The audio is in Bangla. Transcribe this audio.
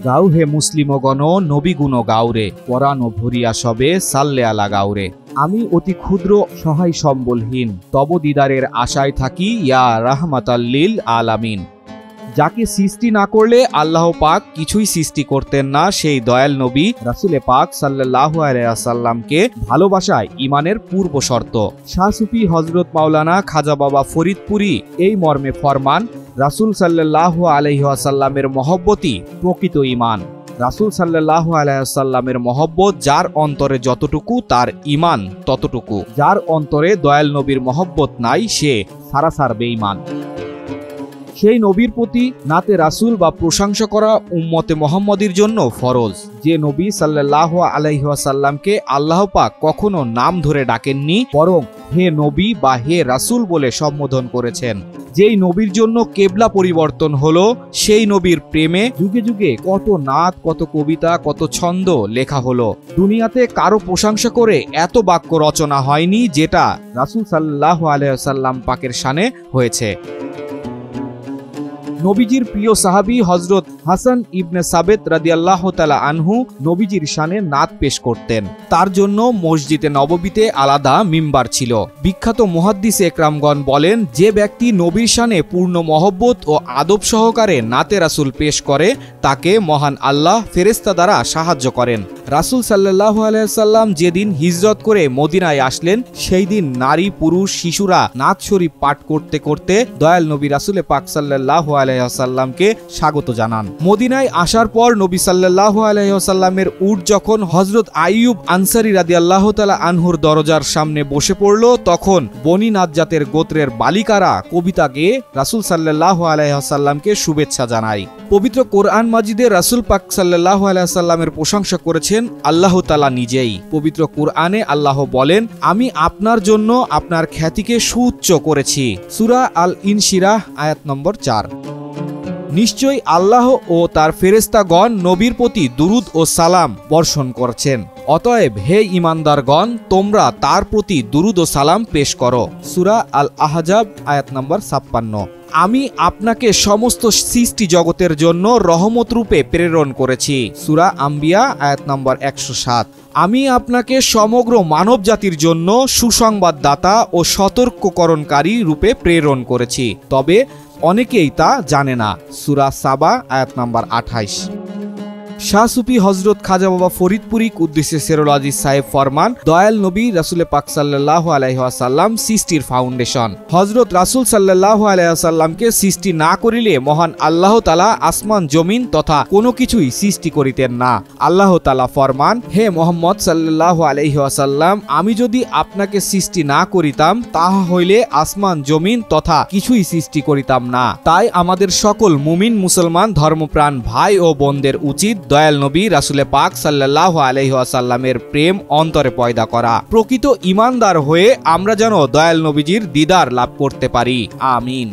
গাও হে মুসলিমগণ নবী গুণ গাওরে, পরাণ ভরিয়া সবে সাল্লে আলা গাওরে। আমি অতি ক্ষুদ্র সহায় সম্বলহীন, তব দিদারের আশায় থাকি ইয়া রাহমাতাল্লিল আলামিন। যাকে সৃষ্টি না করলে আল্লাহ পাক কিছুই সৃষ্টি করতেন না, সেই দয়াল নবী রাসূলে পাক সাল্লাল্লাহু আলাইহি ওয়াসাল্লামকে ভালোবাসায় ঈমানের পূর্ব শর্ত। শাহ সুফি হযরত মাওলানা খাজা বাবা ফরিদপুরি এই মর্মে ফরমান, রাসূল সাল্লাল্লাহু আলাইহি ওয়াসাল্লামের মহব্বতই প্রকৃত ঈমান। রাসূল সাল্লাল্লাহু আলাইহি ওয়াসাল্লামের মহব্বত যার অন্তরে যতটুকু তার ঈমান ততটুকু। যার অন্তরে দয়াল নবীর মহব্বত নাই সে সারাসার বেঈমান। সেই নবীর প্রতি নাতে রাসূল বা প্রশংসা করা উম্মতে মুহাম্মদীর জন্য ফরজ। যে নবী সাল্লাল্লাহু আলাইহি ওয়াসাল্লামকে আল্লাহ পাক কখনো নাম ধরে ডাকেননি, বরং হে নবী বা হে রাসূল বলে সম্বোধন করেছেন। যেই নবীর জন্য কেবলা পরিবর্তন হলো, সেই নবীর প্রেমে যুগে যুগে কত নাত, কত কবিতা, কত ছন্দ লেখা হলো। দুনিয়াতে কারো প্রশংসা করে এত বাক্য রচনা হয়নি যেটা রাসূল সাল্লাল্লাহু আলাইহি ওয়াসাল্লাম পাকের শানে হয়েছে। নবীজির প্রিয় সাহাবী হযরত হাসান ইবনে সাবেত রাদিয়াল্লাহু তাআলা আনহু নবীজির শানে নাত পেশ করতেন। তার জন্য মসজিদে নববীতে আলাদা মিম্বার ছিল। বিখ্যাত মুহাদ্দিস একরামগণ বলেন, যে ব্যক্তি নবীর শানে পূর্ণ মহব্বত ও আদব সহকারে নাতে রাসূল পেশ করে তাকে মহান আল্লাহ ফেরেশতা দ্বারা সাহায্য করেন। রাসূল সাল্লাল্লাহু আলাইহি ওয়াসাল্লাম যেদিন হিজরত করে মদিনায় আসলেন, সেই দিন নারী পুরুষ শিশুরা নাত শরীফ পাঠ করতে করতে দয়াল নবী রাসূলে পাক সাল্লাল্লাহু আলাইহি ওয়াসাল্লামকে স্বাগত জানান। মদিনায় আসার পর নবী সাল্লাল্লাহু আলাইহি ওয়াসাল্লামের উট যখন হযরত আইয়ুব আনসারী রাদিয়াল্লাহু তাআলা আনহুর দরজার সামনে বসে পড়ল, তখন বনি নাজ্জাতের গোত্রের বালিকারা কবিতা গেয়ে রাসূল সাল্লাল্লাহু আলাইহি ওয়াসাল্লামকে শুভেচ্ছা জানায়। পবিত্র কোরআন মাজিদে রাসূল পাক সাল্লাল্লাহু আলাইহি ওয়াসাল্লামের প্রশংসা করেছেন আল্লাহ তাআলা নিজেই। পবিত্র কোরআনে আল্লাহ বলেন, আমি আপনার জন্য আপনার খ্যাতিকে সুউচ্চ করেছি। সূরা আল ইনশিরাহ আয়াত নম্বর 4। নিশ্চয়ই আল্লাহ ও তার ফেরেশতাগণ নবীর প্রতি দুরূদ ও সালাম বর্ষণ করছেন। অতএব হে ঈমানদারগণ, তোমরা তার প্রতি দুরূদ ও সালাম পেশ করো। সূরা আল আহজাব আয়াত নম্বর 56। আমি আপনাকে সমস্ত সৃষ্টি জগতের জন্য রহমত রূপে প্রেরণ করেছি। সূরা আম্বিয়া আয়াত নম্বর 107। আমি আপনাকে সমগ্র মানব জাতির জন্য সুসংবাদদাতা ও সতর্ককরণকারী রূপে প্রেরণ করেছি, তবে অনেকেই তা জানে না। সূরা সাবা আয়াত নম্বর 28। শাহ সুফি হযরত খাজা বাবা ফরিদপুরি কুদ্দুসে সিরুল আজিজ সাহেব ফরমান, দয়াল নবী রাসূলে পাক সাল্লাল্লাহু আলাইহি ওয়াসাল্লাম সৃষ্টির ফাউন্ডেশন। হযরত রাসূল সাল্লাল্লাহু আলাইহি ওয়াসাল্লামকে সৃষ্টি না করিলে মহান আল্লাহ তাআলা আসমান জমিন তথা কোনো কিছুই সৃষ্টি করিতেন না। আল্লাহ তাআলা ফরমান, হে মুহাম্মদ সাল্লাল্লাহু আলাইহি ওয়াসাল্লাম, আমি যদি আপনাকে সৃষ্টি না করিতাম তাহা হইলে আসমান জমিন তথা কিছুই সৃষ্টি করিতাম না। তাই আমাদের সকল মুমিন মুসলমান ধর্মপ্রাণ ভাই ও বোনদের উচিত দয়াল নবী রাসূলে পাক সাল্লাল্লাহু আলাইহি ওয়াসাল্লামের প্রেম অন্তরে পয়দা করা। প্রকৃত ঈমানদার হয়ে আমরা যেন দয়াল নবীজির দিদার লাভ করতে পারি। আমিন।